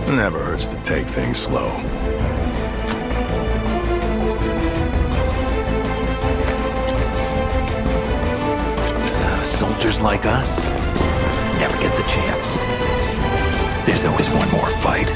Never hurts to take things slow. Soldiers like us never get the chance. There's always one more fight.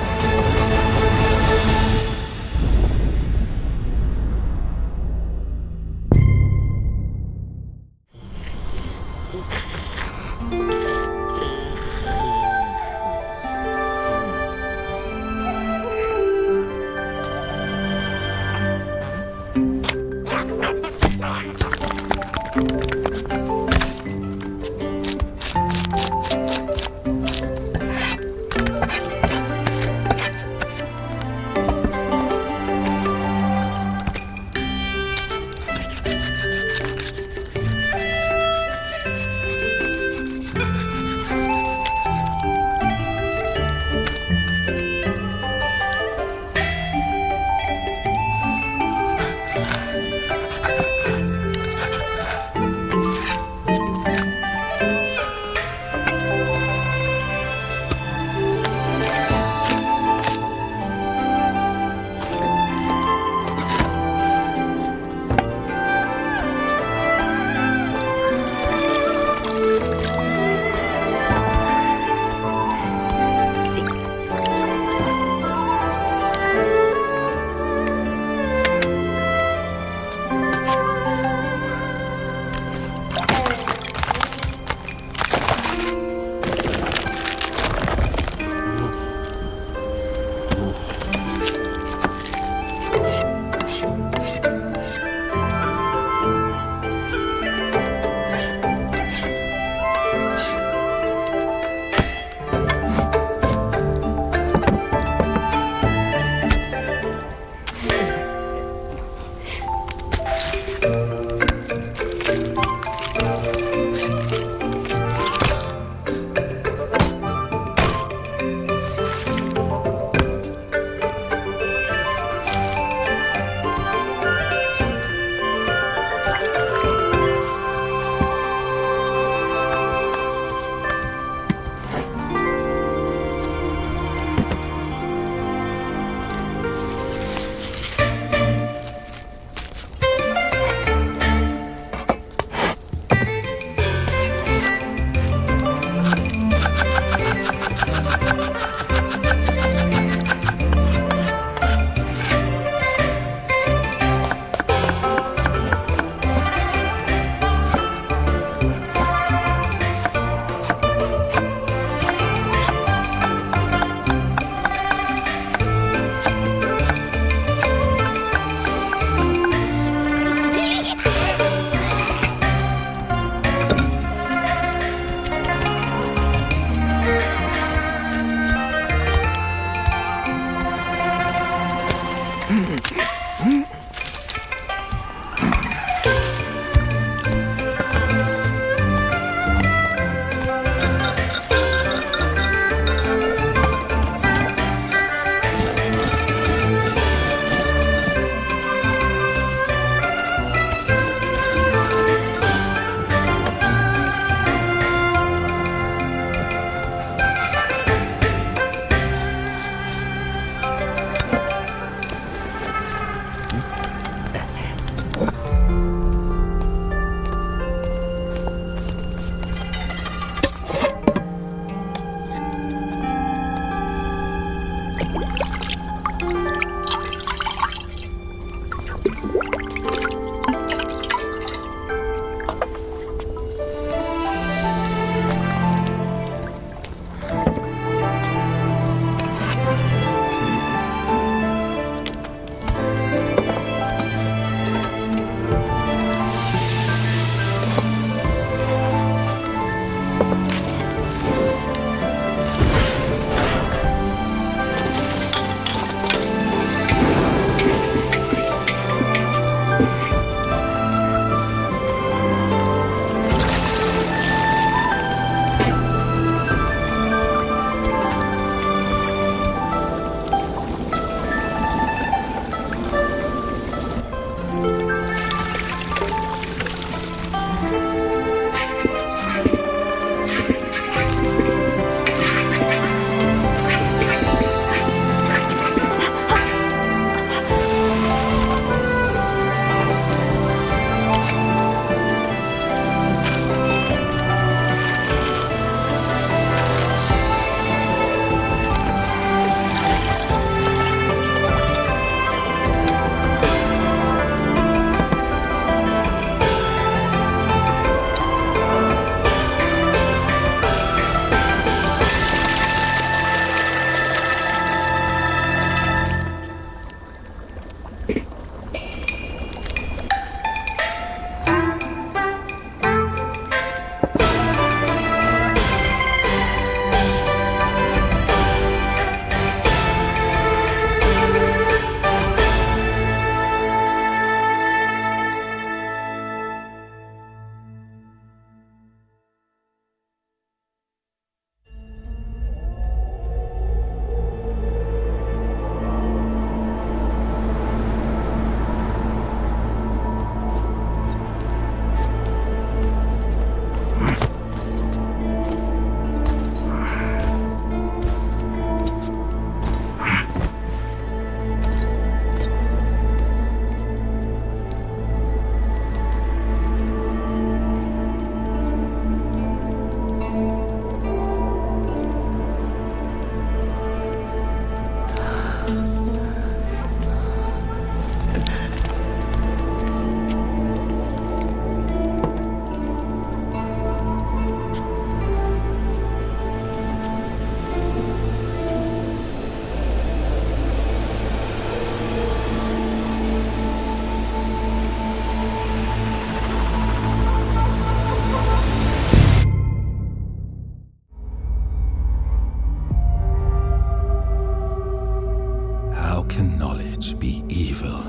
How can knowledge be evil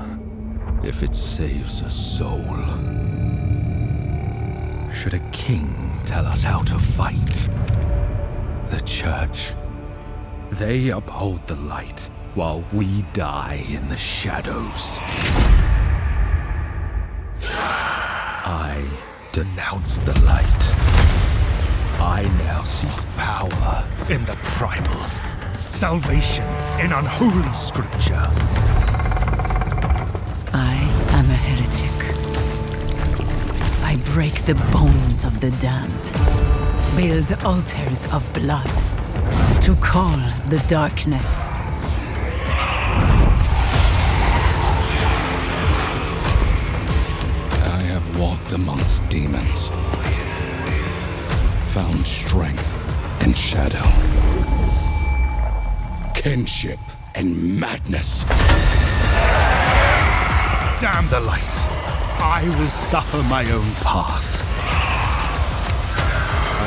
if it saves a soul? Should a king tell us how to fight? The church, they uphold the light while we die in the shadows. I denounce the light. I now seek power in the primal, salvation in unholy scripture. I am a heretic. I break the bones of the damned, build altars of blood to call the darkness. I have walked amongst demons, found strength in shadow, kinship and madness. Damn the light. I will suffer my own path.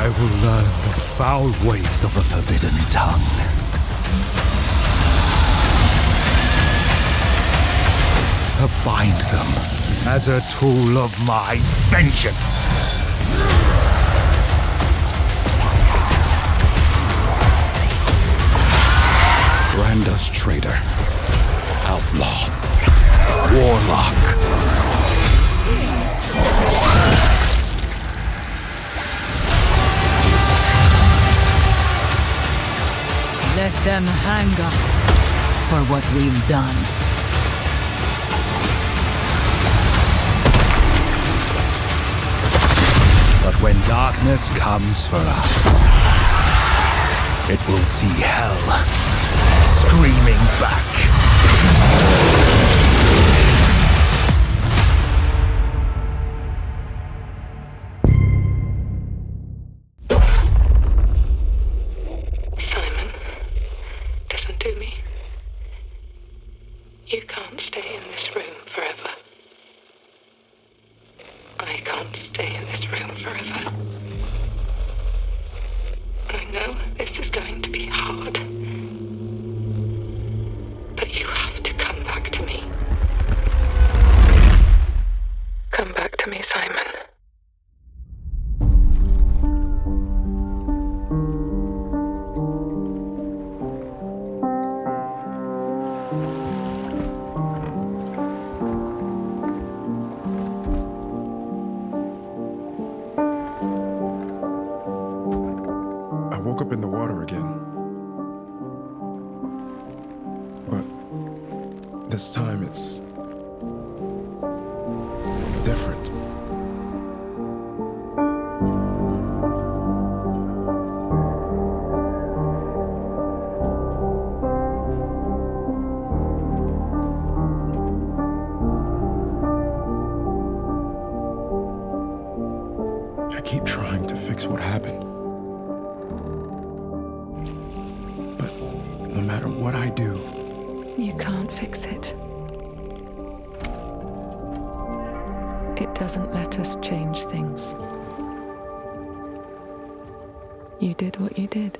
I will learn the foul ways of a forbidden tongue. To bind them as a tool of my vengeance. Branda's traitor, outlaw, Warlock. Let them hang us for what we've done. But when darkness comes for us, it will see hell screaming back. Simon, listen to me. You can't stay in this room forever. I can't stay in this room forever. I know this is going to be hard. But you have to come back to me. Come back to me, Simon. I woke up in the water again. But this time it's different. I keep trying to fix what happened. But no matter what I do, You can't fix it. It doesn't let us change things. You did what you did.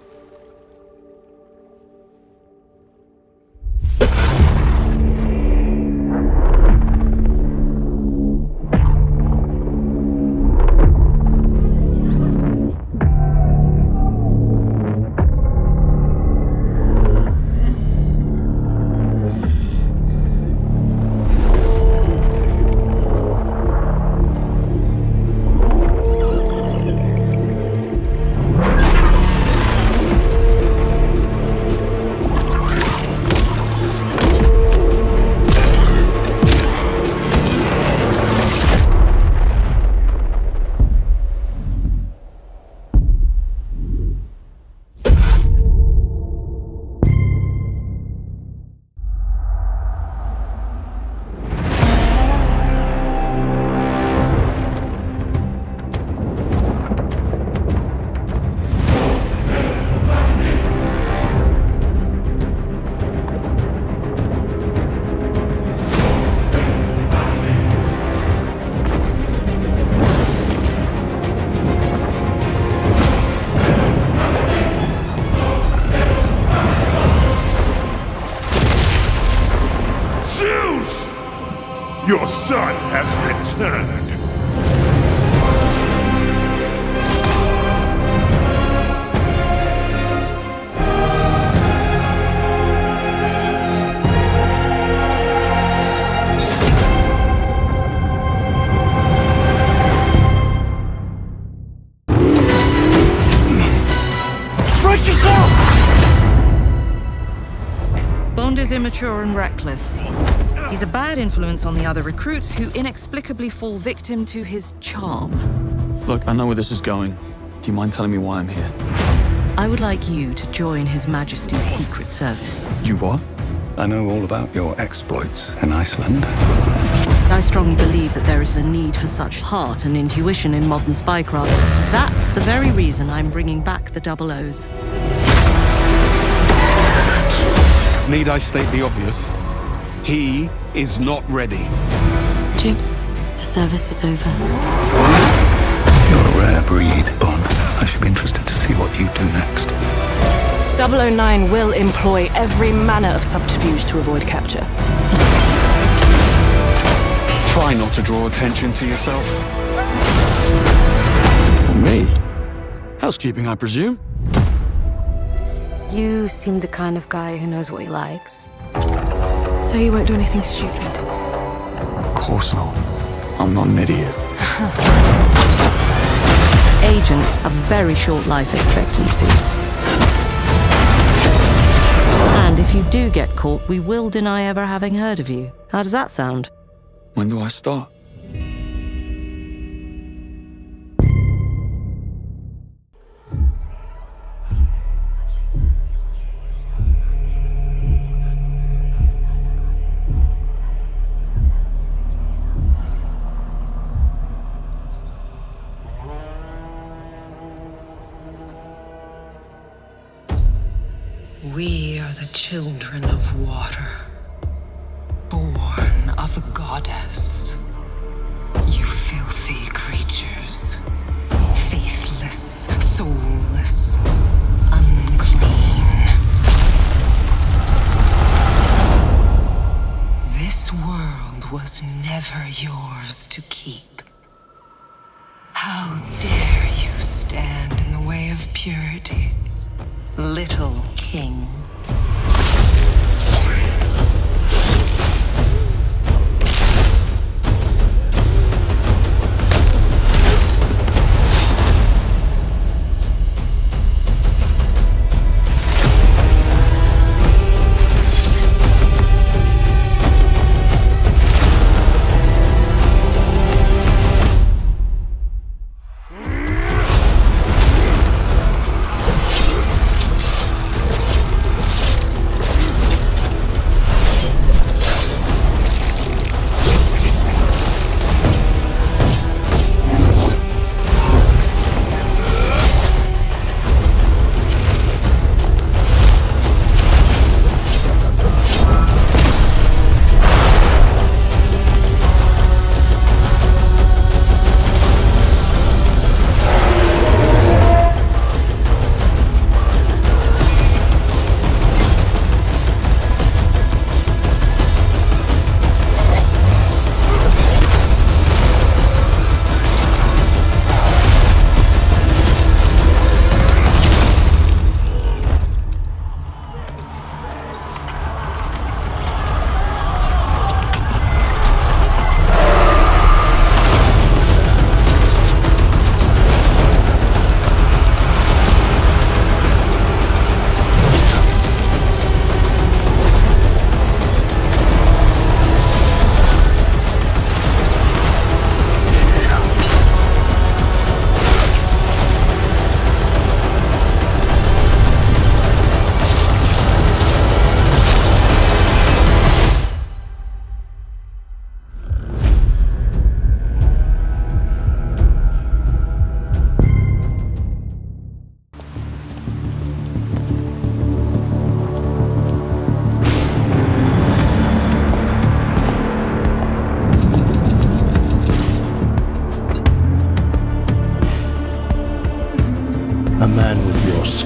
Your son has returned. Brace yourself! Bond is immature and reckless. He's a bad influence on the other recruits who inexplicably fall victim to his charm. Look, I know where this is going. Do you mind telling me why I'm here? I would like you to join His Majesty's Secret Service. You what? I know all about your exploits in Iceland. I strongly believe that there is a need for such heart and intuition in modern spycraft. That's the very reason I'm bringing back the Double O's. Need I state the obvious? He is not ready. James, the service is over. You're a rare breed, Bond. I should be interested to see what you do next. 009 will employ every manner of subterfuge to avoid capture. Try not to draw attention to yourself. Me? Housekeeping, I presume? You seem the kind of guy who knows what he likes. So you won't do anything stupid. Of course not. I'm not an idiot. Agents have very short life expectancy. And if you do get caught, we will deny ever having heard of you. How does that sound? When do I start? We are the children of water, born of the goddess. You filthy creatures, faithless, soulless, unclean. This world was never yours to keep. How dare you stand in the way of purity? Little King.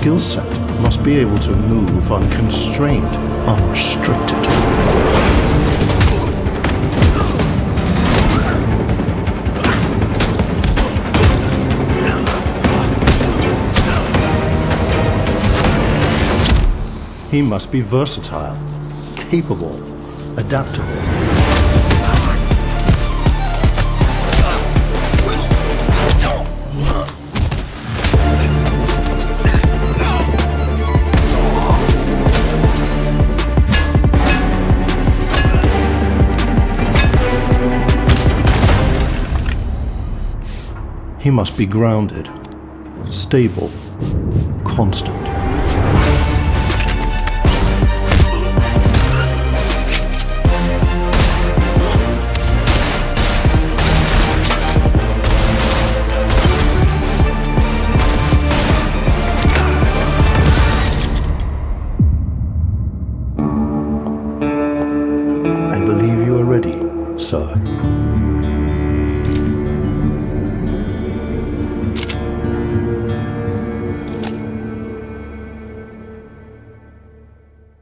skill set must be able to move unconstrained, unrestricted. He must be versatile, capable, adaptable. He must be grounded, stable, constant. I believe you are ready, sir.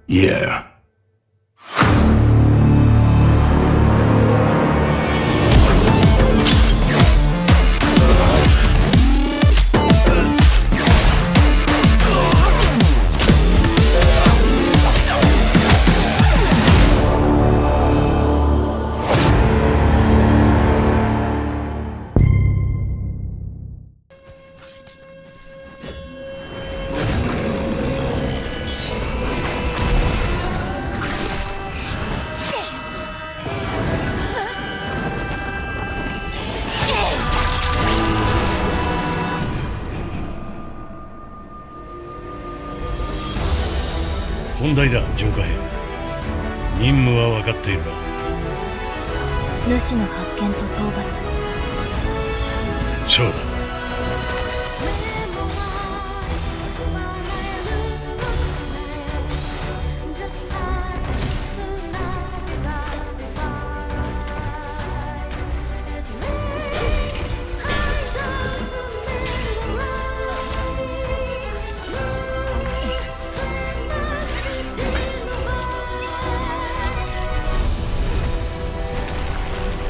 Yeah.問題だ、浄化兵。任務は分かっているが。主の発見と討伐。そうだ。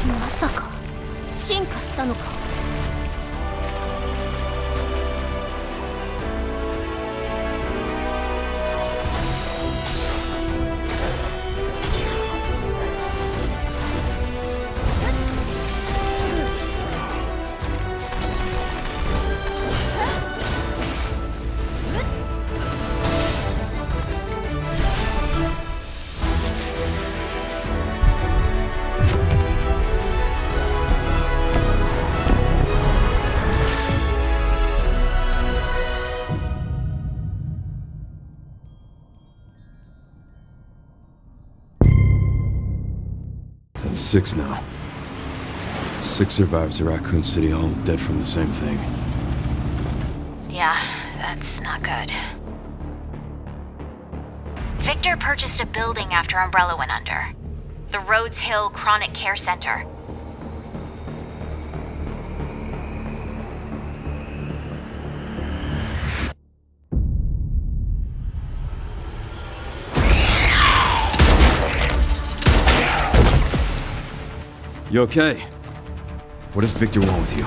まさか進化したのか。That's 6 now. 6 survivors of Raccoon City, all dead from the same thing. Yeah, that's not good. Victor purchased a building after Umbrella went under. The Rhodes Hill Chronic Care Center. You okay? What does Victor want with you?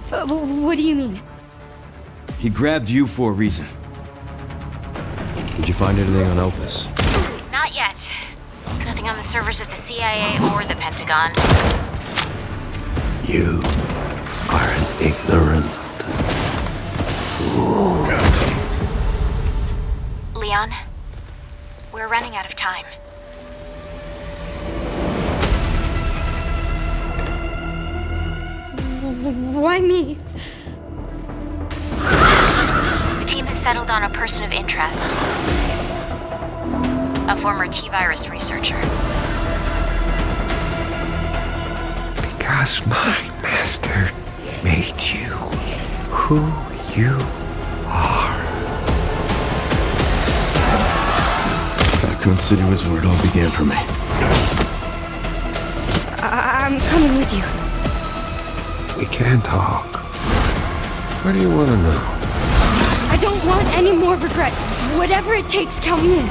What do you mean? He grabbed you for a reason. Did you find anything on Opus? Not yet. Nothing on the servers at the CIA or the Pentagon. You are an ignorant fool. Leon, we're running out of time. Why me? The team has settled on a person of interest. A former T-virus researcher. Because my master made you who you are. Raccoon City was where it all began for me. I'm coming with you. We can talk. What do you want to know? I don't want any more regrets. Whatever it takes, count me in.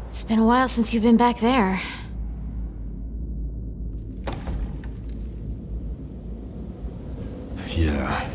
It's been a while since you've been back there. Yeah.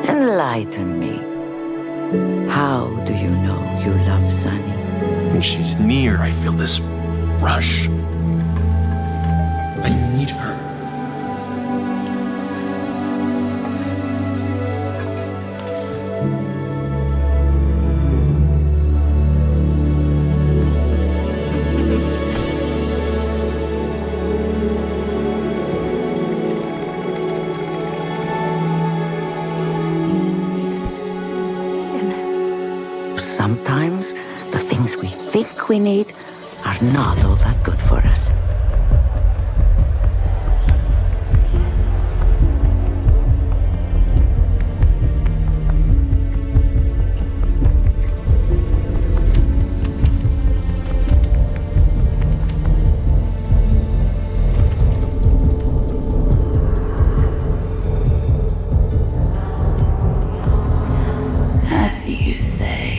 Enlighten me. How do you know you love Sunny? When she's near, I feel this rush. I need her. Sometimes the things we think we need are not all that good for us. As you say,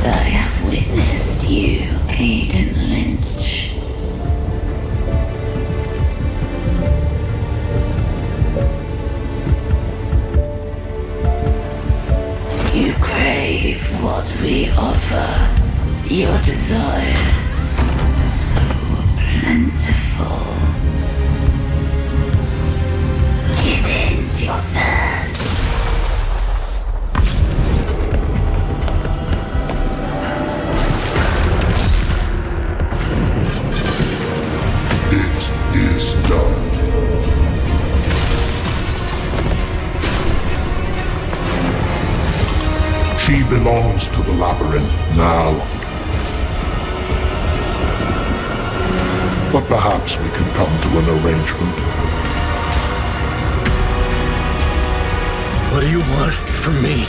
I have witnessed you, Aiden Lynch. You crave what we offer, your desires so plentiful. Give in to your thirst. It is done. She belongs to the labyrinth now. But perhaps we can come to an arrangement. What do you want from me?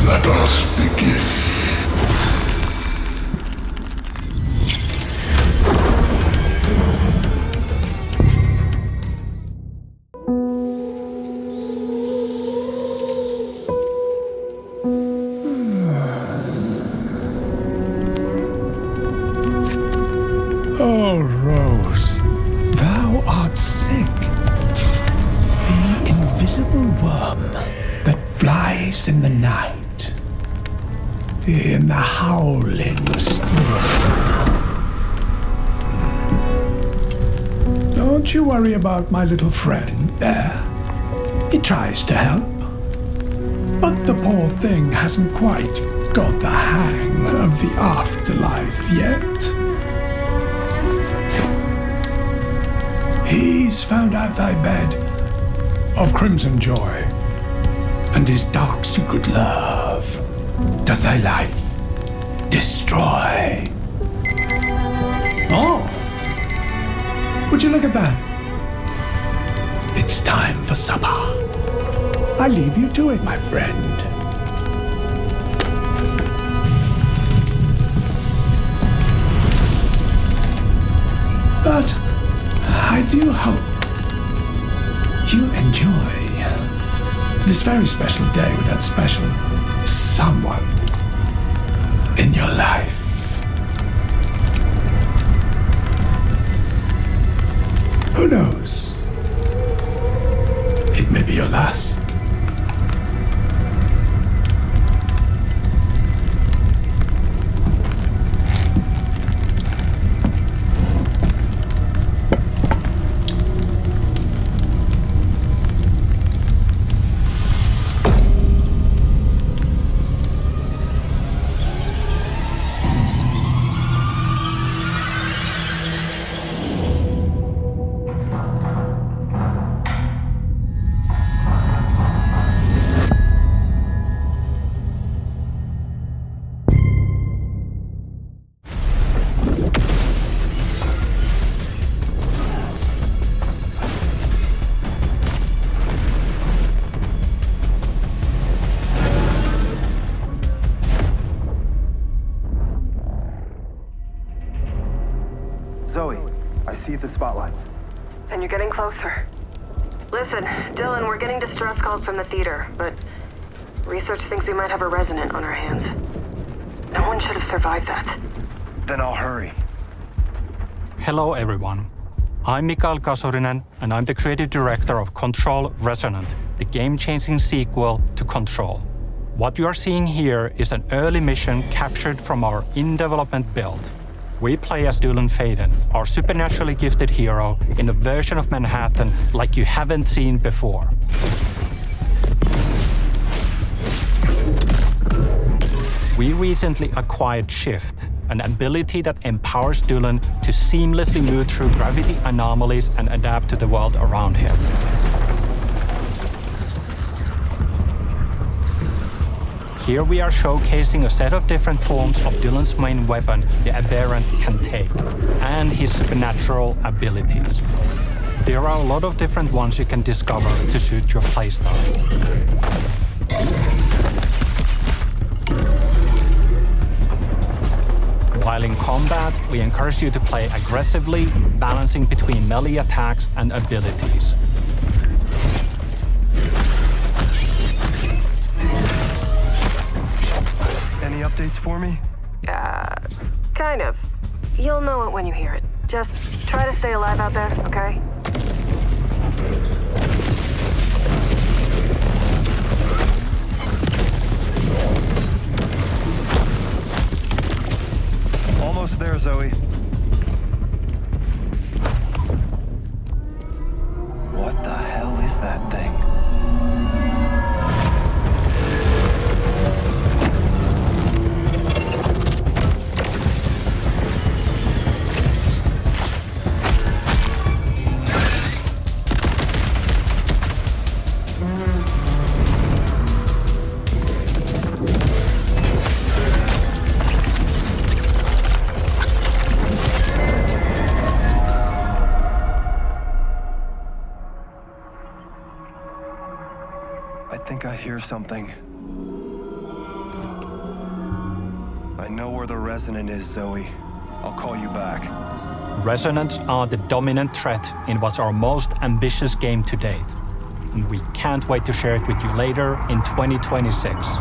Let us begin. Oh, Rose, thou art sick. The invisible worm that flies in the night, in the howling storm. Don't you worry about my little friend there. He tries to help, but the poor thing hasn't quite got the hang of the afterlife yet. He's found out thy bed of crimson joy, and his dark secret love does thy life destroy. Oh, would you look at that? It's time for supper. I leave you to it, my friend. But I do hope you enjoy this very special day with that special someone in your life. Who knows? It may be your last. Zoe, I see the spotlights. And you're getting closer. Listen, Dylan, we're getting distress calls from the theater, but research thinks we might have a Resonant on our hands. No one should have survived that. Then I'll hurry. Hello everyone. I'm Mikael Kasurinen, and I'm the creative director of Control Resonant, the game-changing sequel to Control. What you are seeing here is an early mission captured from our in-development build. We play as Dylan Faden, our supernaturally gifted hero, in a version of Manhattan like you haven't seen before. We recently acquired Shift, an ability that empowers Dylan to seamlessly move through gravity anomalies and adapt to the world around him. Here we are showcasing a set of different forms of Dylan's main weapon, the Aberrant, can take, and his supernatural abilities. There are a lot of different ones you can discover to suit your playstyle. While in combat, we encourage you to play aggressively, balancing between melee attacks and abilities. Any updates for me? Kind of. You'll know it when you hear it. Just try to stay alive out there, okay? Almost there, Zoe. What the hell is that thing? I hear something. I know where the Resonant is, Zoe. I'll call you back. Resonants are the dominant threat in what's our most ambitious game to date. And we can't wait to share it with you later in 2026.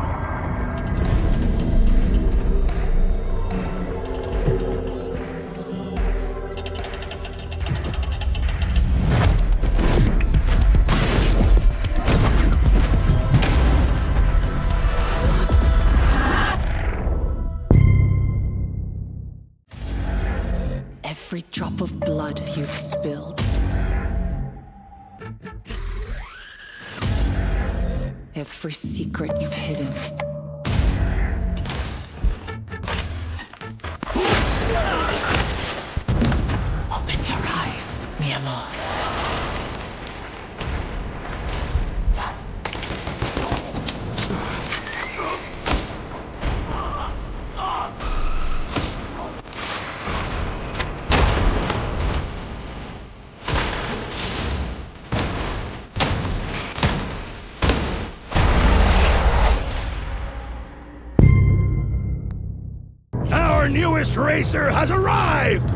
Every drop of blood you've spilled. Every secret you've hidden. Open your eyes, mi amor. Our newest racer has arrived!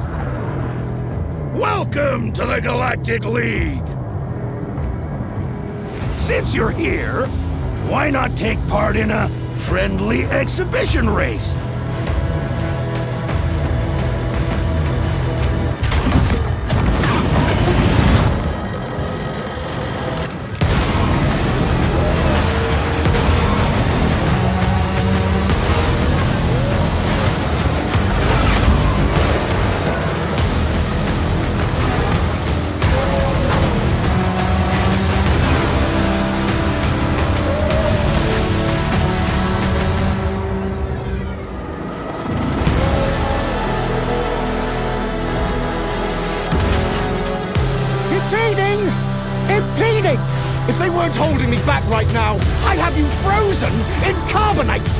Welcome to the Galactic League! Since you're here, why not take part in a friendly exhibition race? If they weren't holding me back right now, I'd have you frozen in carbonite!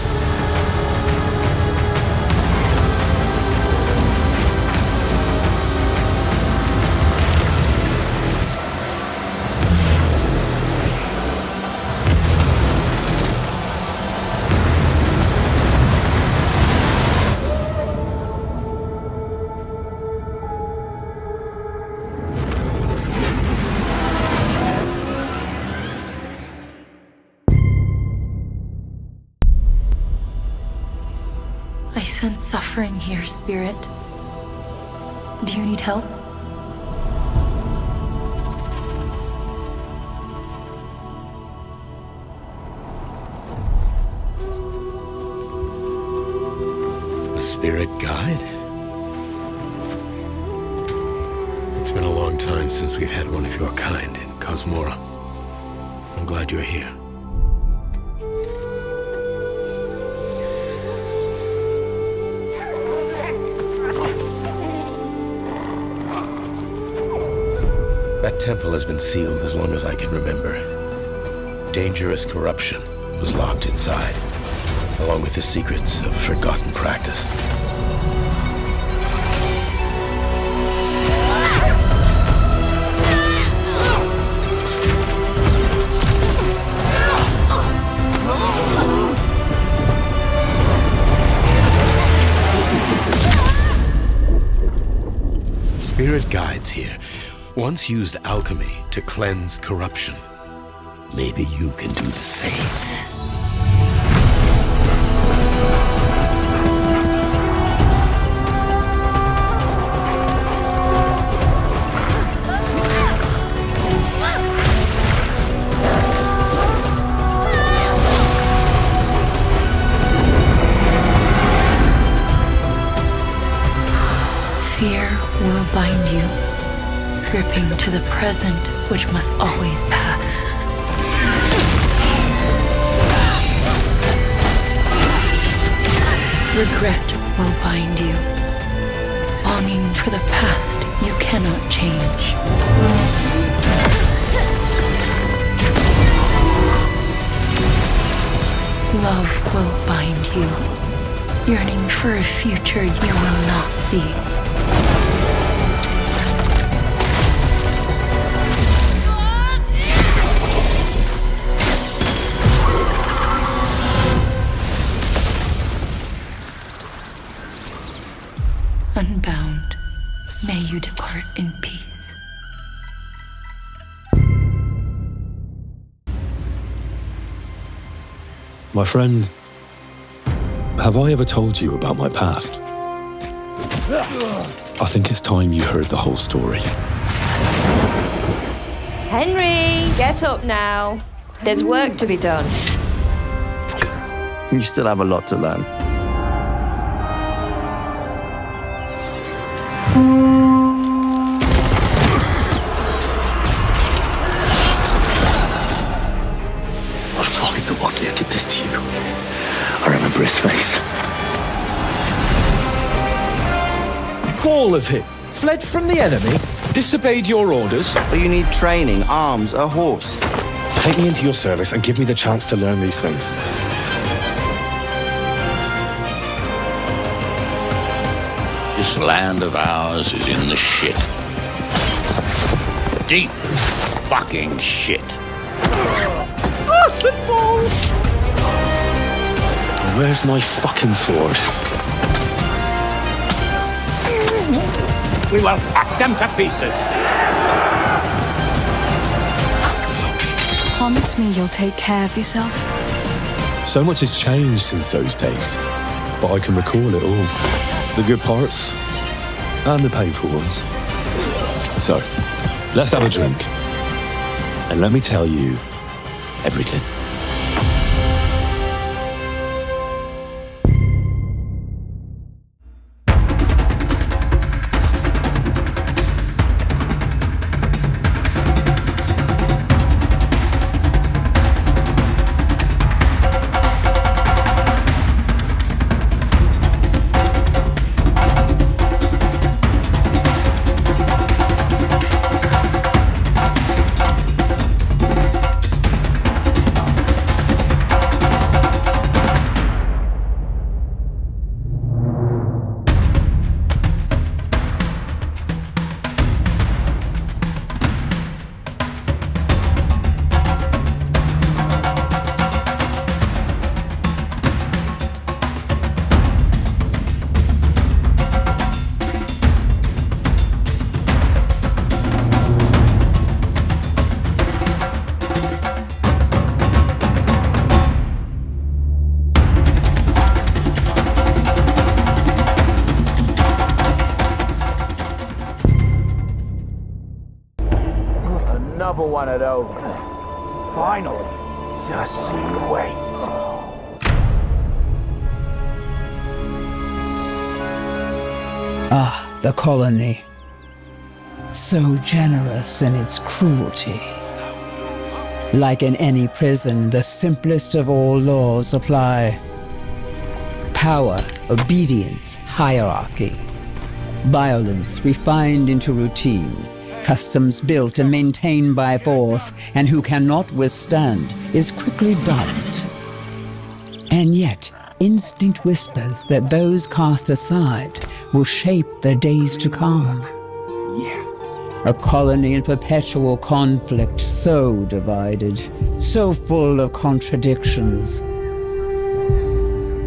I sense suffering here, Spirit. Do you need help? A spirit guide? It's been a long time since we've had one of your kind in Kosmora. I'm glad you're here. That temple has been sealed as long as I can remember. Dangerous corruption was locked inside, along with the secrets of forgotten practice. Spirit guides here once used alchemy to cleanse corruption. Maybe you can do the same. Fear will bind you, gripping to the present, which must always pass. Regret will bind you, longing for the past you cannot change. Love will bind you, yearning for a future you will not see. Unbound, may you depart in peace. My friend, have I ever told you about my past? I think it's time you heard the whole story. Henry, get up now. There's work to be done. You still have a lot to learn. What fucking the Warlock did this to you? I remember his face. All of it. Fled from the enemy, disobeyed your orders. But you need training, arms, a horse. Take me into your service and give me the chance to learn these things. This land of ours is in the shit. Deep fucking shit. Where's my fucking sword? we will hack them to pieces. Promise me you'll take care of yourself. So much has changed since those days, but I can recall it all. The good parts and the painful ones. So, let's have a drink. And let me tell you everything. Another one of those. Finally. Just you wait. Ah, the colony. So generous in its cruelty. Like in any prison, the simplest of all laws apply. Power, obedience, hierarchy. Violence refined into routine. Customs built and maintained by force, and who cannot withstand is quickly dulled. And yet, instinct whispers that those cast aside will shape their days to come. A colony in perpetual conflict, so divided, so full of contradictions.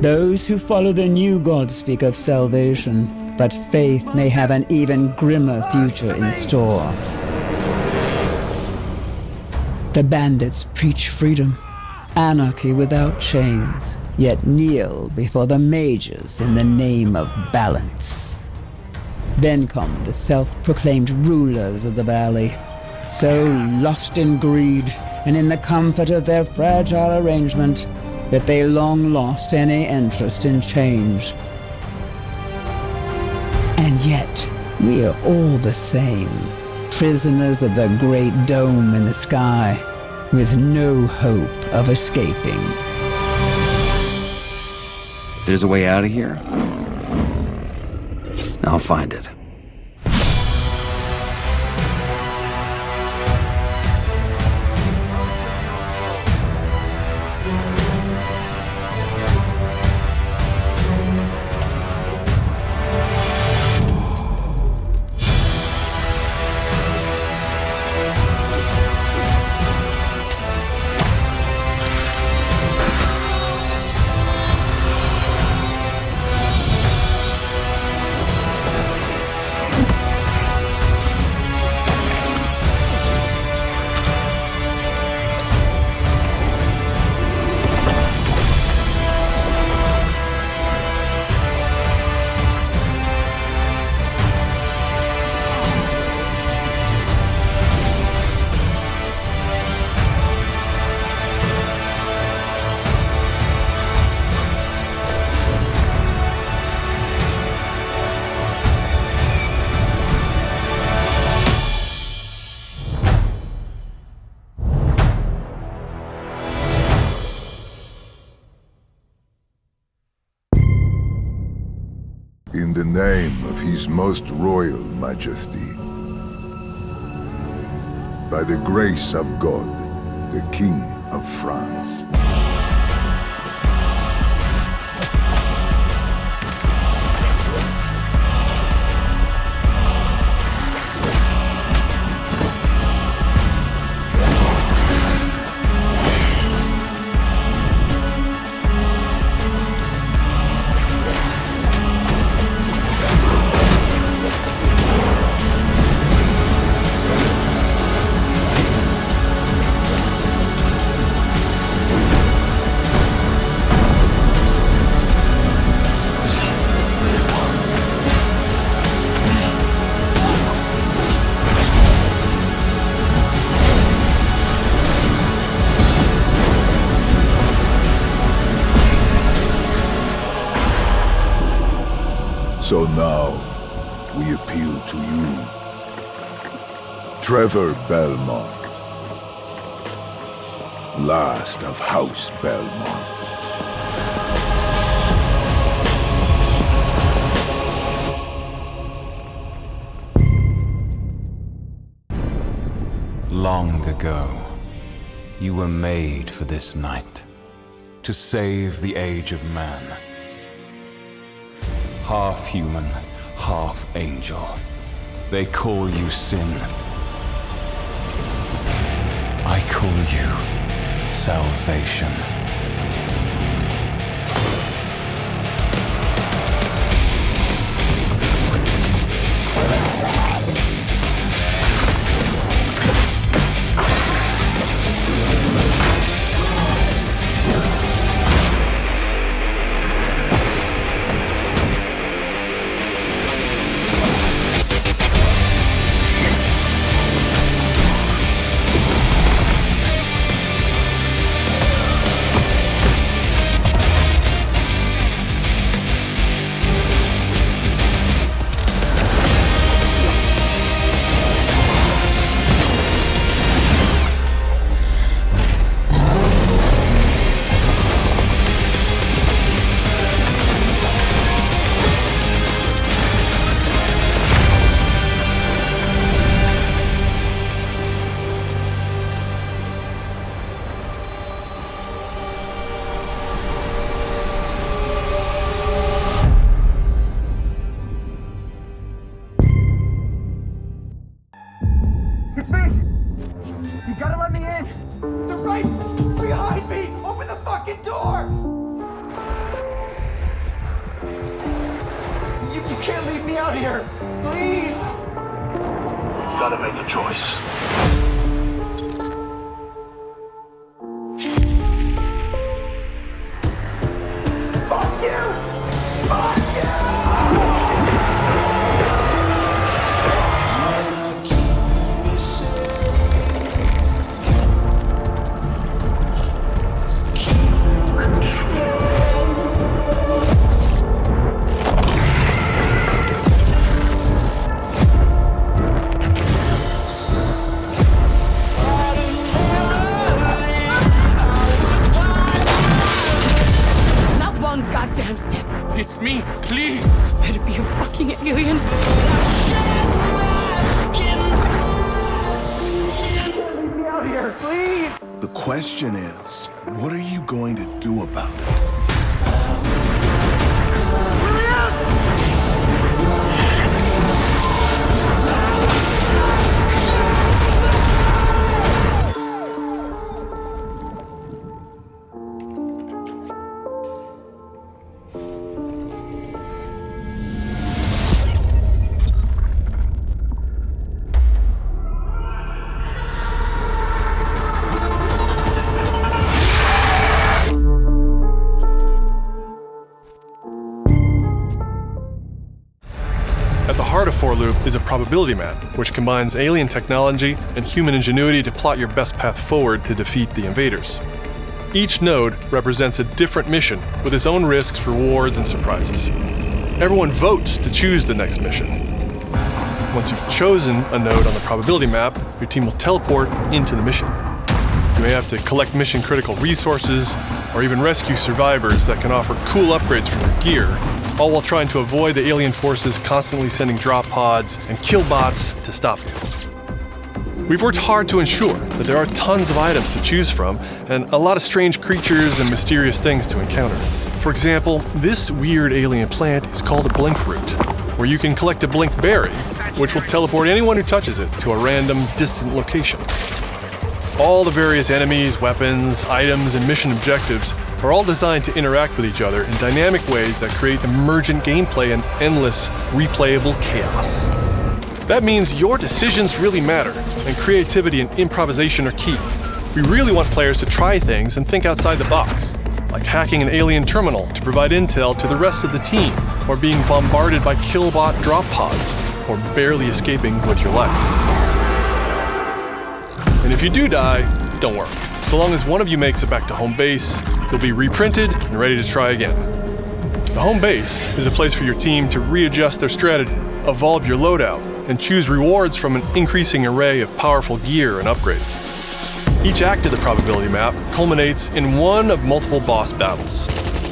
Those who follow the new god speak of salvation, but faith may have an even grimmer future in store. The bandits preach freedom, anarchy without chains, yet kneel before the mages in the name of balance. Then come the self-proclaimed rulers of the valley, so lost in greed and in the comfort of their fragile arrangement that they long lost any interest in change. And yet, we are all the same, prisoners of the great dome in the sky, with no hope of escaping. If there's a way out of here, I'll find it. In the name of His Most Royal Majesty, by the grace of God, the King of France. So now, we appeal to you. Trevor Belmont. Last of House Belmont. Long ago, you were made for this night, to save the age of man. Half human, half angel. They call you sin. I call you salvation. Is a probability map, which combines alien technology and human ingenuity to plot your best path forward to defeat the invaders. Each node represents a different mission with its own risks, rewards, and surprises. Everyone votes to choose the next mission. Once you've chosen a node on the probability map, your team will teleport into the mission. You may have to collect mission-critical resources, or even rescue survivors that can offer cool upgrades from your gear, all while trying to avoid the alien forces constantly sending drop pods and kill bots to stop you. We've worked hard to ensure that there are tons of items to choose from and a lot of strange creatures and mysterious things to encounter. For example, this weird alien plant is called a blink root, where you can collect a blink berry, which will teleport anyone who touches it to a random, distant location. All the various enemies, weapons, items, and mission objectives are all designed to interact with each other in dynamic ways that create emergent gameplay and endless, replayable chaos. That means your decisions really matter, and creativity and improvisation are key. We really want players to try things and think outside the box, like hacking an alien terminal to provide intel to the rest of the team, or being bombarded by killbot drop pods, or barely escaping with your life. And if you do die, don't worry. So long as one of you makes it back to home base, you'll be reprinted and ready to try again. The home base is a place for your team to readjust their strategy, evolve your loadout, and choose rewards from an increasing array of powerful gear and upgrades. Each act of the probability map culminates in one of multiple boss battles.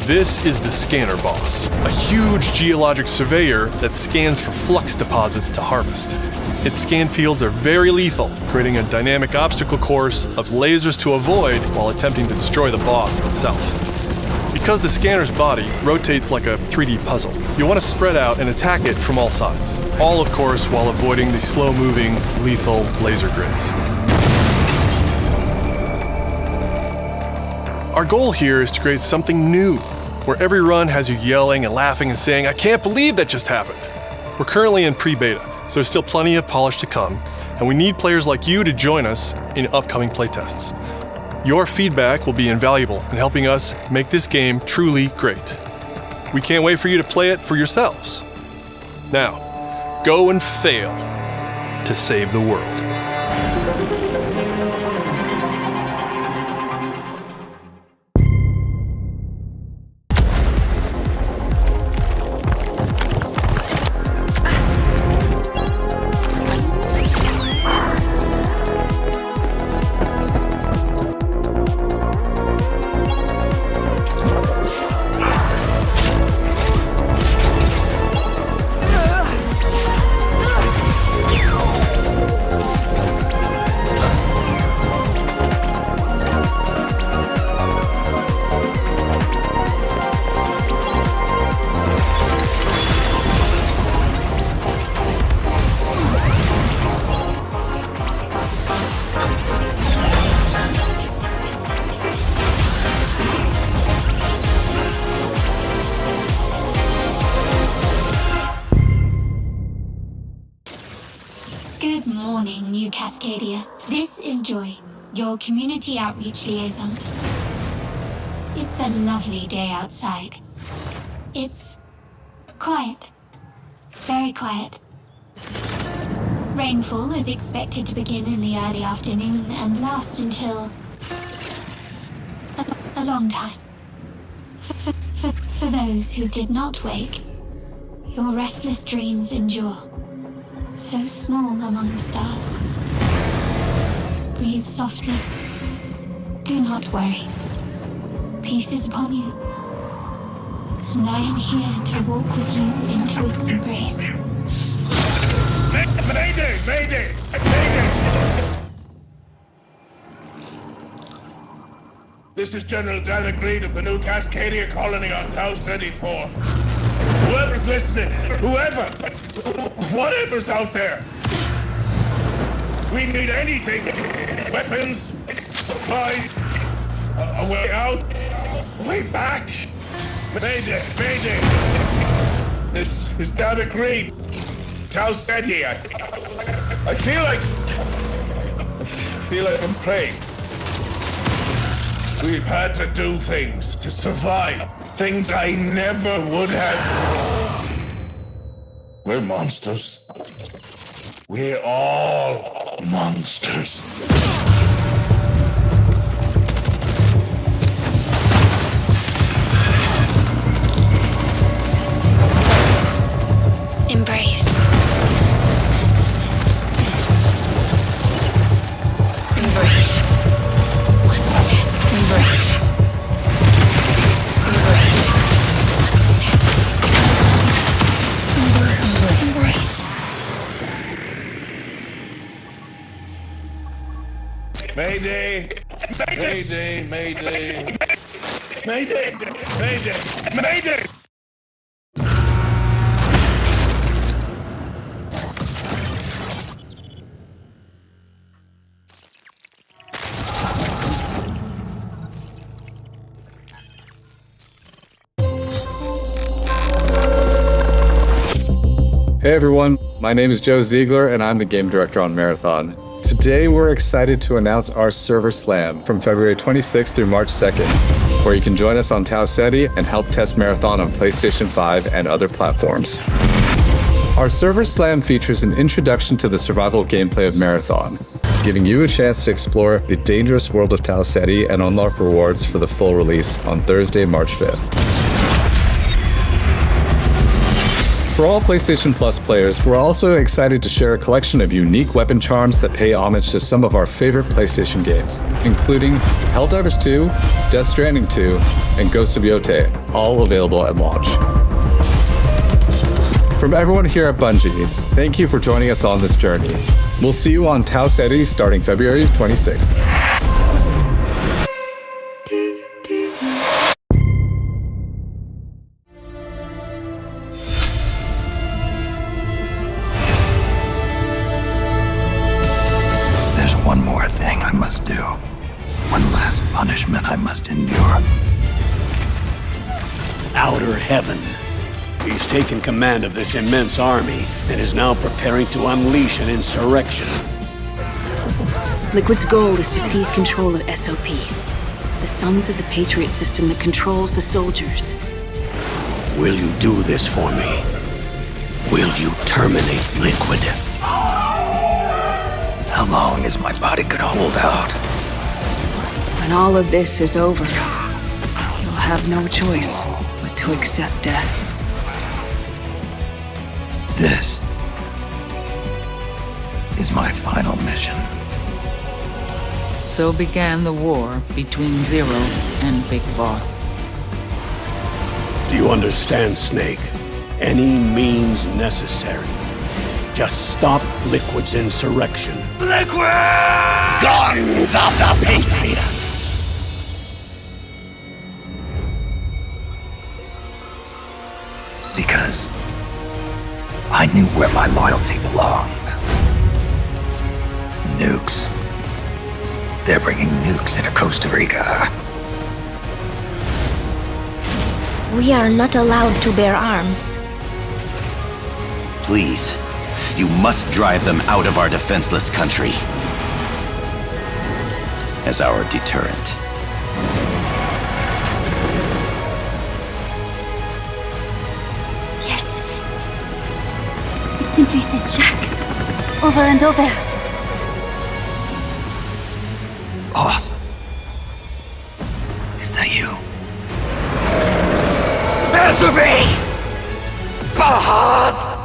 This is the Scanner Boss, a huge geologic surveyor that scans for flux deposits to harvest. Its scan fields are very lethal, creating a dynamic obstacle course of lasers to avoid while attempting to destroy the boss itself. Because the scanner's body rotates like a 3D puzzle, you want to spread out and attack it from all sides. All, of course, while avoiding the slow-moving, lethal laser grids. Our goal here is to create something new, where every run has you yelling and laughing and saying, "I can't believe that just happened." We're currently in pre-beta, so there's still plenty of polish to come, and we need players like you to join us in upcoming playtests. Your feedback will be invaluable in helping us make this game truly great. We can't wait for you to play it for yourselves. Now, go and fail to save the world. This is Joy, your community outreach liaison. It's a lovely day outside. It's quiet. Very quiet. Rainfall is expected to begin in the early afternoon and last until a long time. For those who did not wake, your restless dreams endure. So small among the stars. Breathe softly. Do not worry. Peace is upon you. And I am here to walk with you into its embrace. Mayday! Mayday! Mayday! This is General Dan Agreed of the new Cascadia colony on Tau City 4. Whoever's listening, whatever's out there, we need anything. Weapons, supplies, a way out, a way back. Mayday, Mayday. This is Dan Agreed. Tau City. I feel like I'm praying. We've had to do things to survive. Things I never would have. We're monsters. We're all monsters. Embrace. Embrace. Embrace. Embrace. Embrace. Mayday! Mayday! Mayday! Mayday! Mayday! Mayday! Hey everyone, my name is Joe Ziegler and I'm the game director on Marathon. Today we're excited to announce our server slam from February 26th through March 2nd, where you can join us on Tau Ceti and help test Marathon on PlayStation 5 and other platforms. Our server slam features an introduction to the survival gameplay of Marathon, giving you a chance to explore the dangerous world of Tau Ceti and unlock rewards for the full release on Thursday, March 5th. For all PlayStation Plus players, we're also excited to share a collection of unique weapon charms that pay homage to some of our favorite PlayStation games, including Helldivers 2, Death Stranding 2, and Ghosts of Yotei, all available at launch. From everyone here at Bungie, thank you for joining us on this journey. We'll see you on Tau Ceti starting February 26th. There's one more thing I must do. One last punishment I must endure. Outer Heaven. He's taken command of this immense army and is now preparing to unleash an insurrection. Liquid's goal is to seize control of SOP, the Sons of the Patriot system that controls the soldiers. Will you do this for me? Will you terminate Liquid? How long is my body gonna hold out? When all of this is over, you'll have no choice but to accept death. This is my final mission. So began the war between Zero and Big Boss. Do you understand, Snake? Any means necessary. Just stop Liquid's insurrection. Liquid! Guns of the Patriots! Because I knew where my loyalty belonged. Nukes. They're bringing nukes into Costa Rica. We are not allowed to bear arms. Please, you must drive them out of our defenseless country. As our deterrent. Yes. It simply said Jack. Over and over. Boss. Is that you? Answer me! Boss!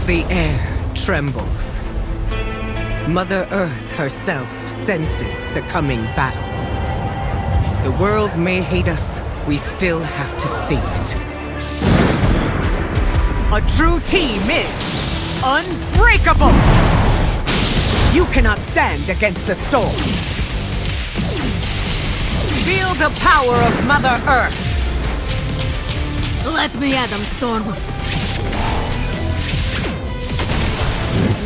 The air trembles. Mother Earth herself senses the coming battle. The world may hate us, we still have to save it. A true team is unbreakable! You cannot stand against the storm. Feel the power of Mother Earth! Let me at them, Storm.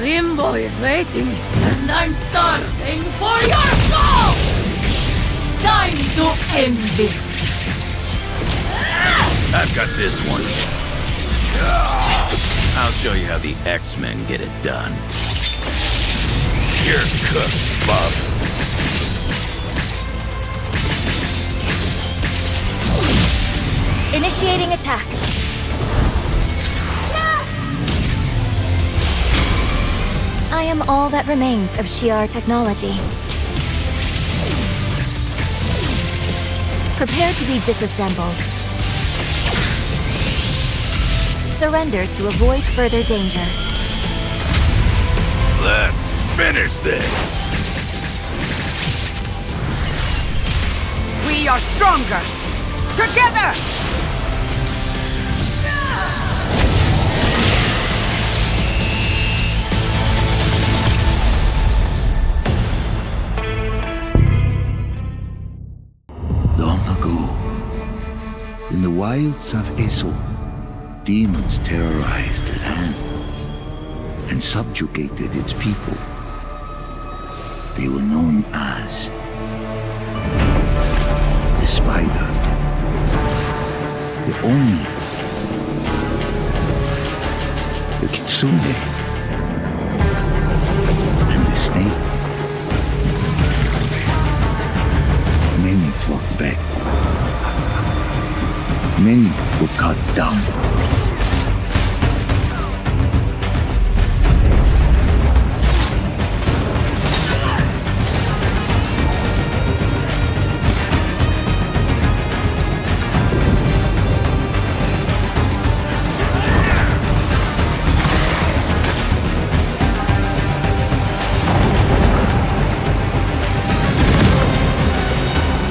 Limbo is waiting, and I'm starving for your soul! Time to end this! I've got this one. I'll show you how the X-Men get it done. You're cooked, bub. Initiating attack. I am all that remains of Shi'ar technology. Prepare to be disassembled. Surrender to avoid further danger. Let's finish this. We are stronger! Together! Long ago, in the wilds of Esau, demons terrorized the land and subjugated its people. They were known as the Spider, the Oni, the Kitsune, and the Snake. Many fought back. Many were cut down.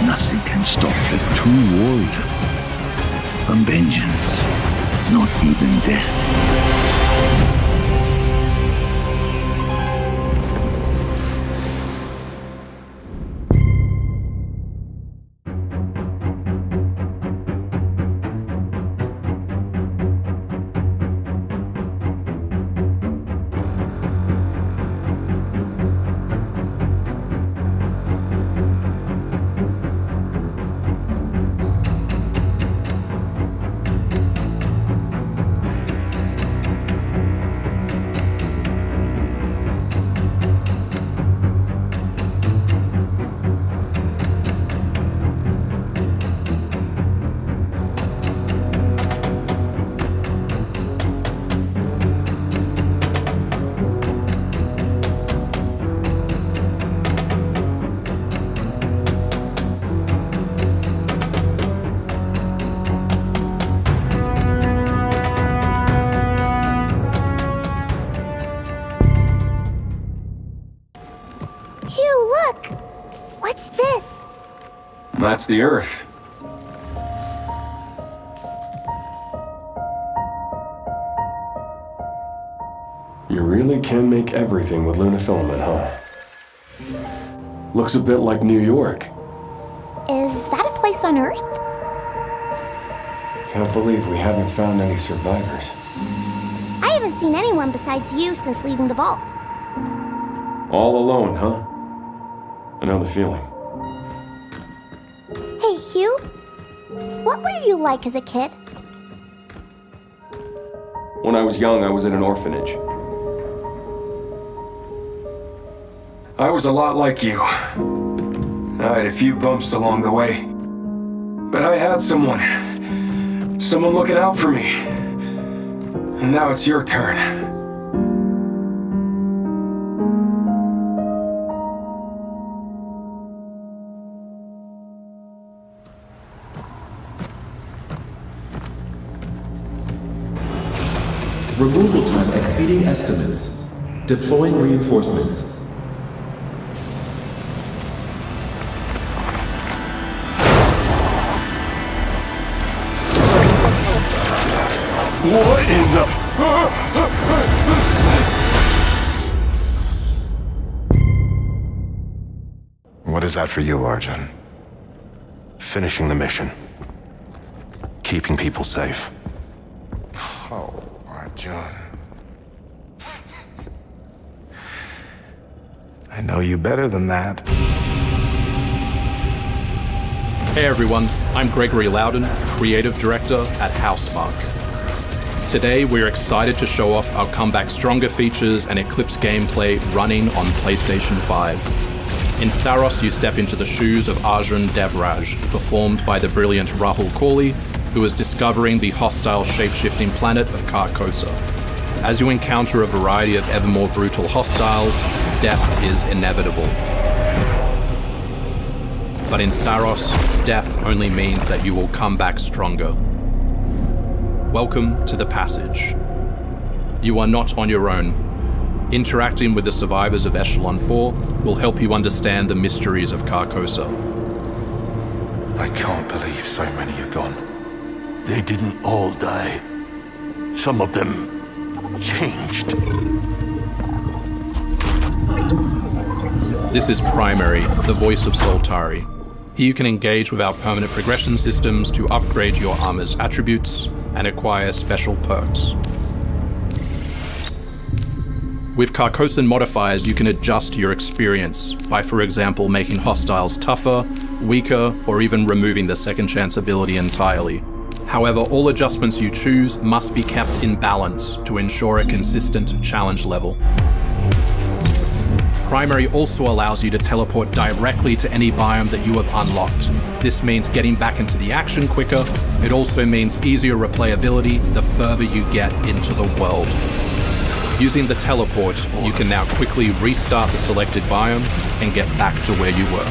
Nothing can stop a true warrior from vengeance, not even death. That's the Earth. You really can make everything with lunafilament, huh? Looks a bit like New York. Is that a place on Earth? Can't believe we haven't found any survivors. I haven't seen anyone besides you since leaving the vault. All alone, huh? I know the feeling. Hey, Hugh? What were you like as a kid? When I was young, I was in an orphanage. I was a lot like you. I had a few bumps along the way. But I had someone looking out for me. And now it's your turn. Removal time exceeding estimates. Deploying reinforcements. What in the... What is that for you, Arjun? Finishing the mission. Keeping people safe. Oh, Arjun. I know you better than that. Hey everyone, I'm Gregory Loudon, Creative Director at Housemarque. Today we're excited to show off our Comeback Stronger features and Eclipse gameplay running on PlayStation 5. In Saros, you step into the shoes of Arjun Devraj, performed by the brilliant Rahul Kohli, who is discovering the hostile shape-shifting planet of Carcosa. As you encounter a variety of ever more brutal hostiles, death is inevitable. But in Saros, death only means that you will come back stronger. Welcome to the Passage. You are not on your own. Interacting with the survivors of Echelon 4 will help you understand the mysteries of Carcosa. I can't believe so many are gone. They didn't all die. Some of them changed. This is Primary, the voice of Soltari. Here you can engage with our permanent progression systems to upgrade your armor's attributes and acquire special perks. With Carcosan modifiers, you can adjust your experience by, for example, making hostiles tougher, weaker, or even removing the second chance ability entirely. However, all adjustments you choose must be kept in balance to ensure a consistent challenge level. Primary also allows you to teleport directly to any biome that you have unlocked. This means getting back into the action quicker. It also means easier replayability the further you get into the world. Using the teleport, you can now quickly restart the selected biome and get back to where you were.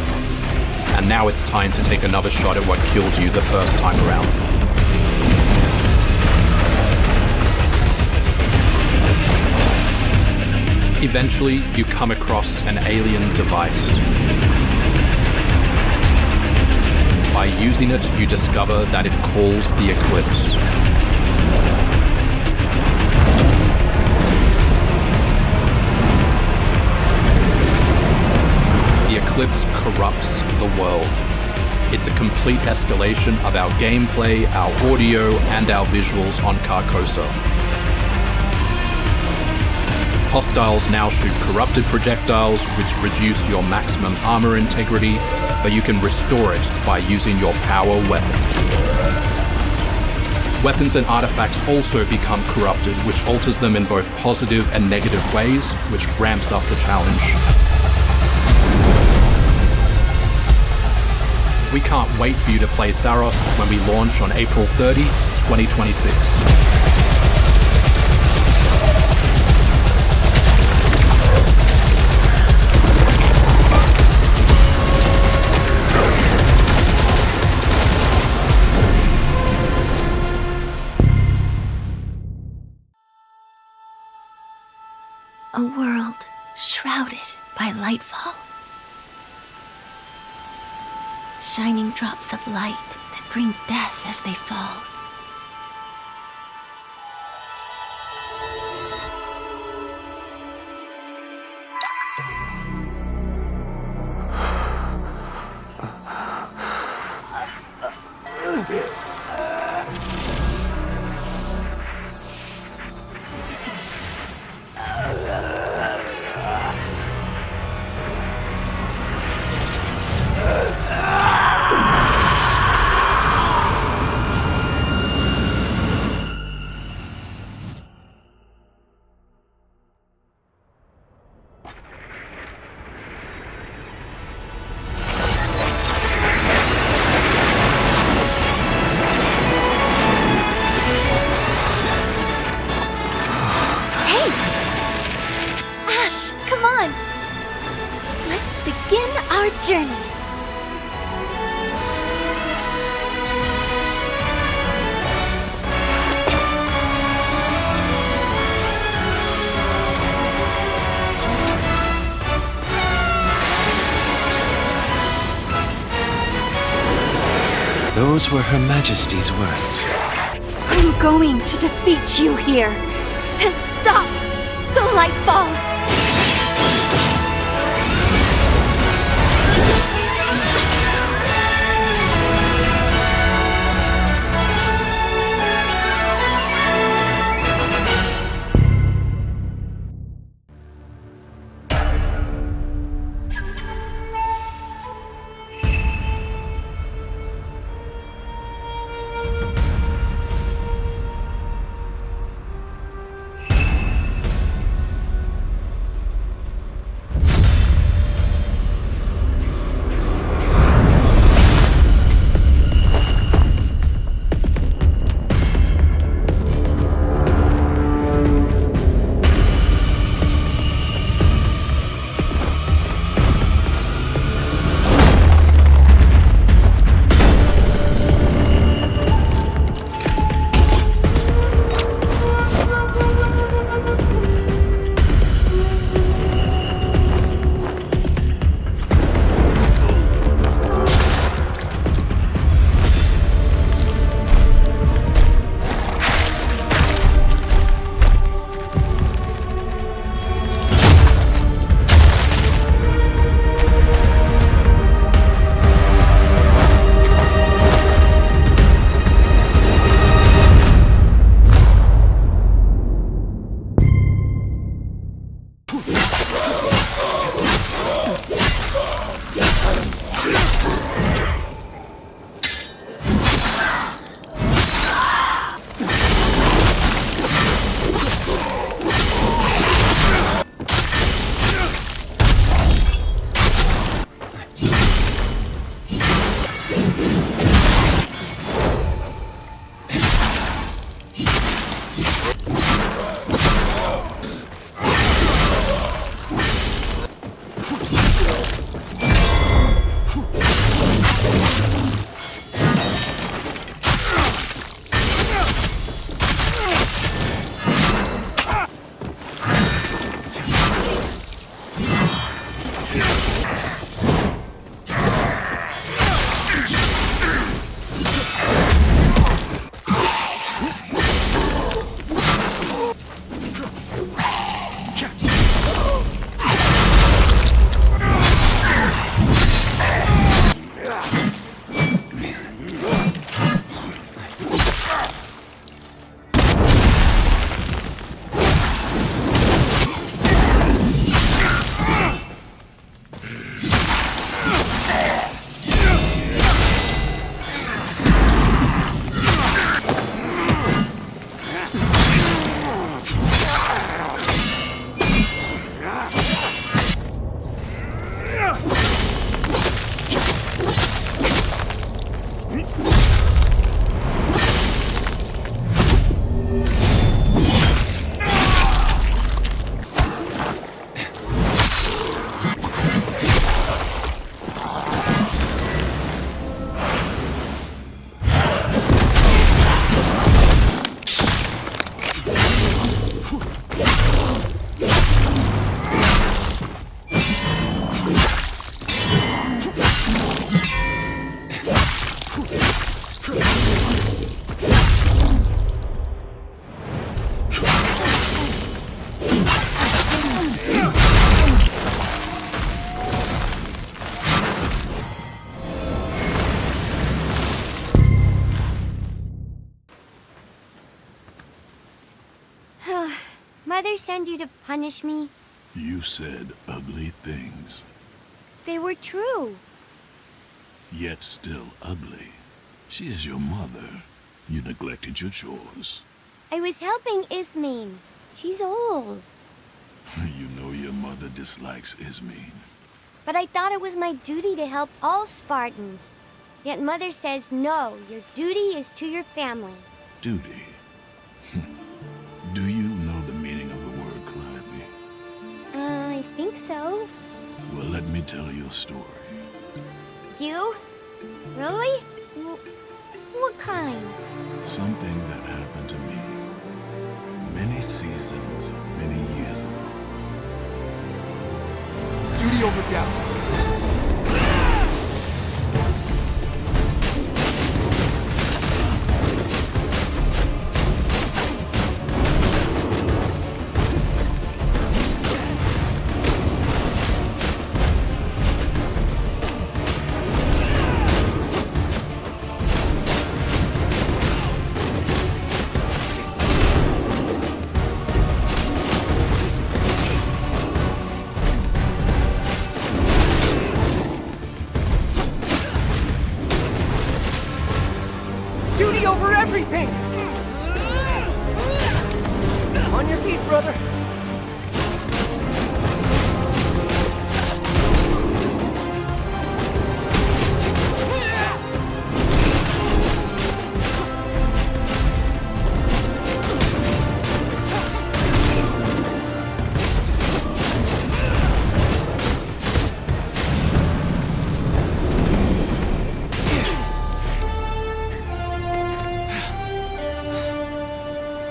And now it's time to take another shot at what killed you the first time around. Eventually, you come across an alien device. By using it, you discover that it calls the Eclipse. The Eclipse corrupts the world. It's a complete escalation of our gameplay, our audio, and our visuals on Carcosa. Hostiles now shoot corrupted projectiles, which reduce your maximum armor integrity, but you can restore it by using your power weapon. Weapons and artifacts also become corrupted, which alters them in both positive and negative ways, which ramps up the challenge. We can't wait for you to play Saros when we launch on April 30, 2026. A world shrouded by lightfall. Shining drops of light that bring death as they fall. Journey. Those were Her Majesty's words. I'm going to defeat you here and stop the Lightfall. Mother send you to punish me? You said ugly things, They were true. yet still ugly. She is your mother. You neglected your chores. I was helping Ismene. She's old. You know your mother dislikes Ismene. But I thought it was my duty to help all Spartans. Yet Mother says no, your duty is to your family. Duty? Do you know the meaning of the word Clive? I think so. Well, let me tell you a story. You? Really? What kind? Something that happened to me many seasons, many years ago. Duty over doubt. Duty over everything! On your feet, brother!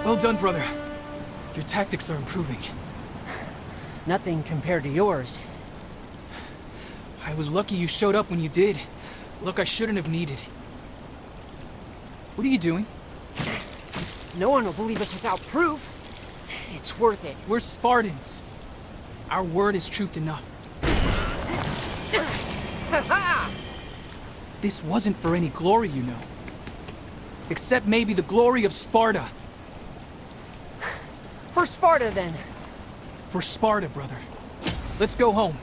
Well done, brother. Your tactics are improving. Nothing compared to yours. I was lucky you showed up when you did. Luck I shouldn't have needed. What are you doing? No one will believe us without proof. It's worth it. We're Spartans. Our word is truth enough. This wasn't for any glory, you know. Except maybe the glory of Sparta. For Sparta, then. For Sparta, brother. Let's go home.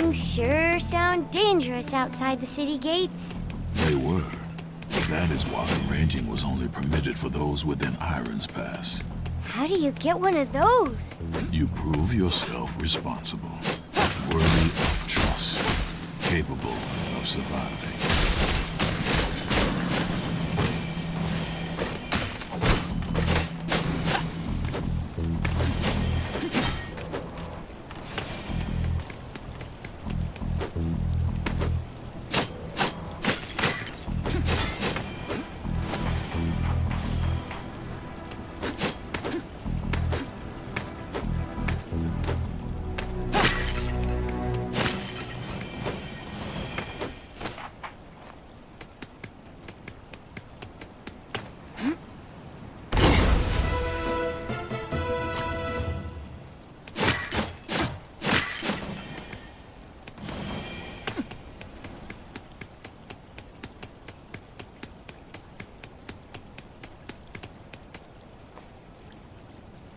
Things sure sound dangerous outside the city gates. They were. That is why ranging was only permitted for those within Iron's Pass. How do you get one of those? You prove yourself responsible, worthy of trust, capable of surviving.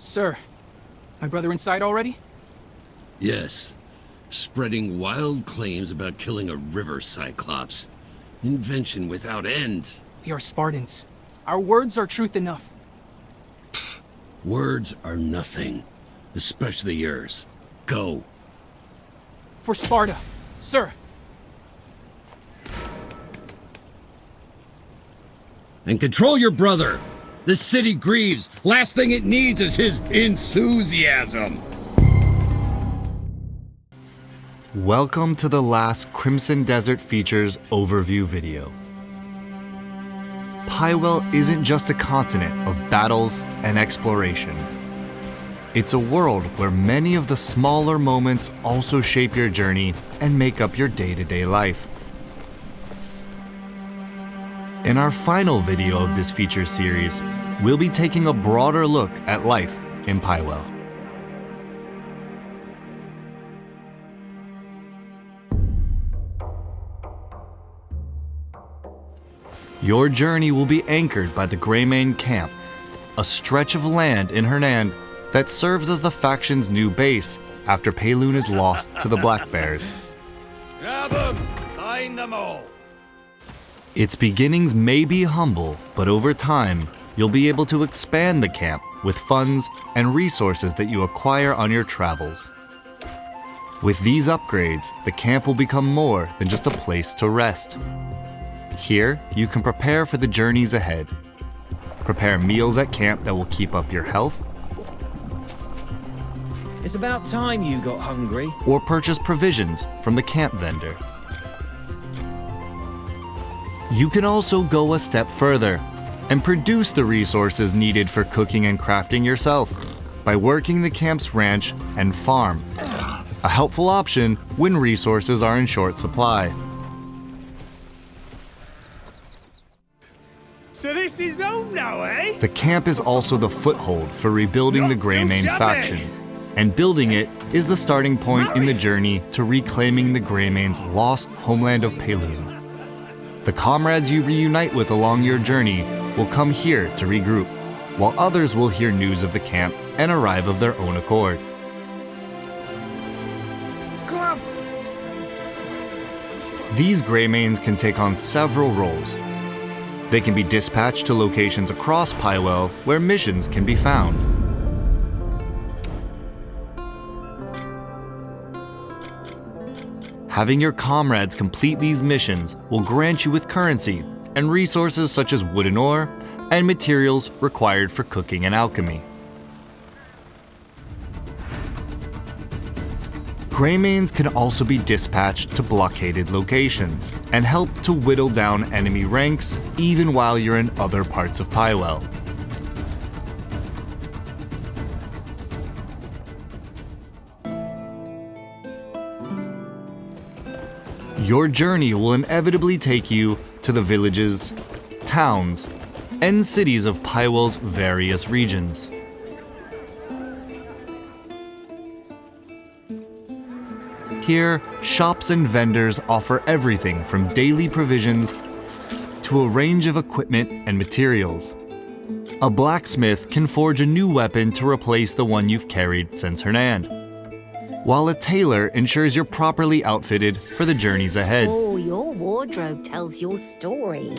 Sir, my brother inside already? Yes. Spreading wild claims about killing a river cyclops. Invention without end. We are Spartans. Our words are truth enough. Words are nothing. Especially yours. Go. For Sparta, sir. And control your brother! The city grieves. Last thing it needs is his enthusiasm. Welcome to the last Crimson Desert Features overview video. Pywell isn't just a continent of battles and exploration. It's a world where many of the smaller moments also shape your journey and make up your day-to-day life. In our final video of this feature series, we'll be taking a broader look at life in Pywell. Your journey will be anchored by the Greymane Camp, a stretch of land in Hernand that serves as the faction's new base after Payloon is lost to the Black Bears. Grab them! Sign them all! Its beginnings may be humble, but over time, you'll be able to expand the camp with funds and resources that you acquire on your travels. With these upgrades, the camp will become more than just a place to rest. Here, you can prepare for the journeys ahead. Prepare meals at camp that will keep up your health. It's about time you got hungry. Or purchase provisions from the camp vendor. You can also go a step further and produce the resources needed for cooking and crafting yourself by working the camp's ranch and farm, a helpful option when resources are in short supply. So this is home now, eh? The camp is also the foothold for rebuilding the Greymane faction, and building it is the starting point in the journey to reclaiming the Greymane's lost homeland of Payloon. The comrades you reunite with along your journey will come here to regroup, while others will hear news of the camp and arrive of their own accord. These Greymanes can take on several roles. They can be dispatched to locations across Pywell where missions can be found. Having your comrades complete these missions will grant you with currency and resources such as wooden ore and materials required for cooking and alchemy. Greymanes can also be dispatched to blockaded locations and help to whittle down enemy ranks even while you're in other parts of Pywell. Your journey will inevitably take you to the villages, towns, and cities of Pywell's various regions. Here, shops and vendors offer everything from daily provisions to a range of equipment and materials. A blacksmith can forge a new weapon to replace the one you've carried since Hernand. while a tailor ensures you're properly outfitted for the journeys ahead. Oh, your wardrobe tells your story.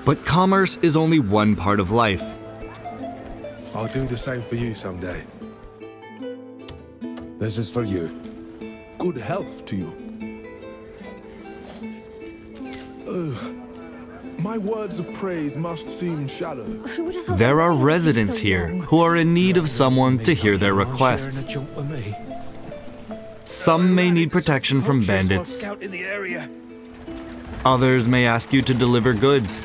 But commerce is only one part of life. I'll do the same for you someday. This is for you. Good health to you. My words of praise must seem shallow. There are residents here who are in need of someone to hear their requests. Some may need protection from bandits. Others may ask you to deliver goods.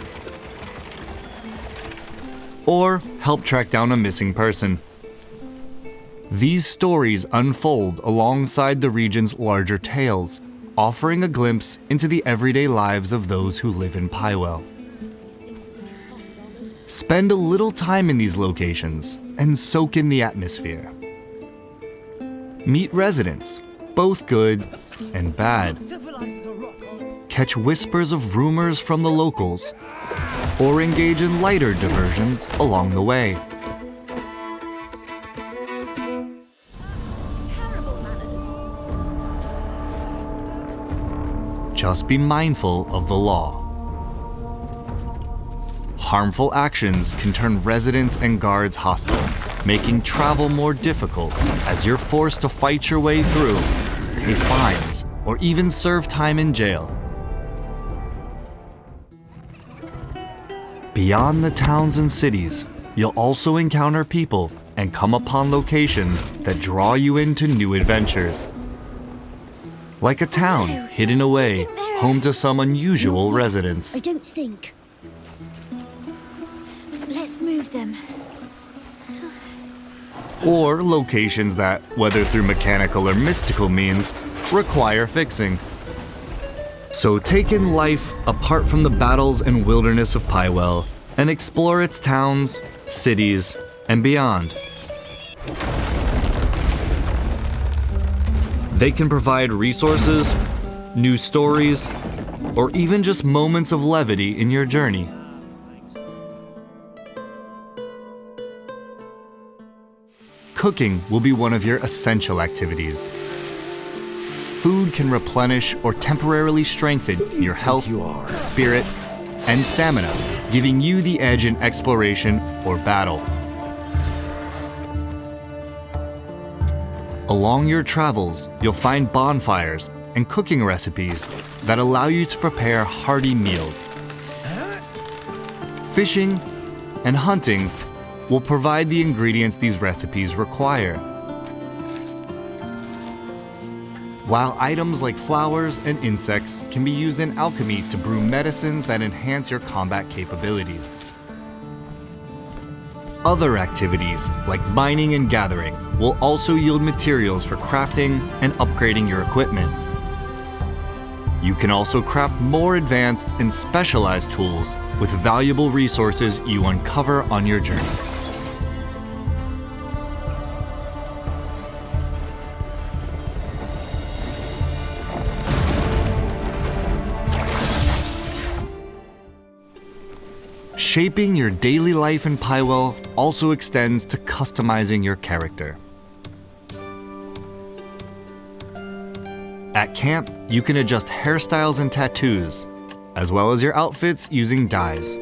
Or help track down a missing person. These stories unfold alongside the region's larger tales, offering a glimpse into the everyday lives of those who live in Pywell. Spend a little time in these locations and soak in the atmosphere. Meet residents, both good and bad. Catch whispers of rumors from the locals, or engage in lighter diversions along the way. Just be mindful of the law. Harmful actions can turn residents and guards hostile, making travel more difficult as you're forced to fight your way through, pay fines, or even serve time in jail. Beyond the towns and cities, you'll also encounter people and come upon locations that draw you into new adventures. Like a town hidden away, home to some unusual residents. I don't think. Let's move them. Or locations that, whether through mechanical or mystical means, require fixing. So take in life apart from the battles and wilderness of Pywell and explore its towns, cities, and beyond. They can provide resources, new stories, or even just moments of levity in your journey. Cooking will be one of your essential activities. Food can replenish or temporarily strengthen your health, spirit, and stamina, giving you the edge in exploration or battle. Along your travels, you'll find bonfires and cooking recipes that allow you to prepare hearty meals. Fishing and hunting will provide the ingredients these recipes require. While items like flowers and insects can be used in alchemy to brew medicines that enhance your combat capabilities. Other activities, like mining and gathering, will also yield materials for crafting and upgrading your equipment. You can also craft more advanced and specialized tools with valuable resources you uncover on your journey. Shaping your daily life in Pywell also extends to customizing your character. At camp, you can adjust hairstyles and tattoos, as well as your outfits using dyes.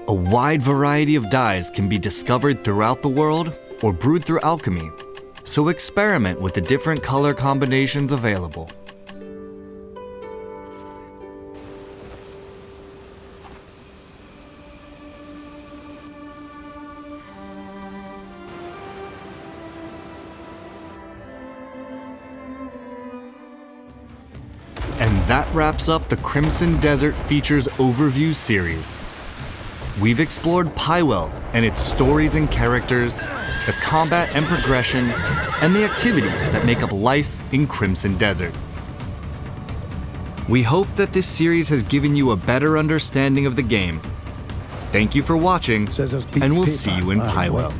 A wide variety of dyes can be discovered throughout the world or brewed through alchemy, so experiment with the different color combinations available. And that wraps up the Crimson Desert Features Overview series. We've explored Pywell and its stories and characters, the combat and progression, and the activities that make up life in Crimson Desert. We hope that this series has given you a better understanding of the game. Thank you for watching, and we'll see you in Pywell.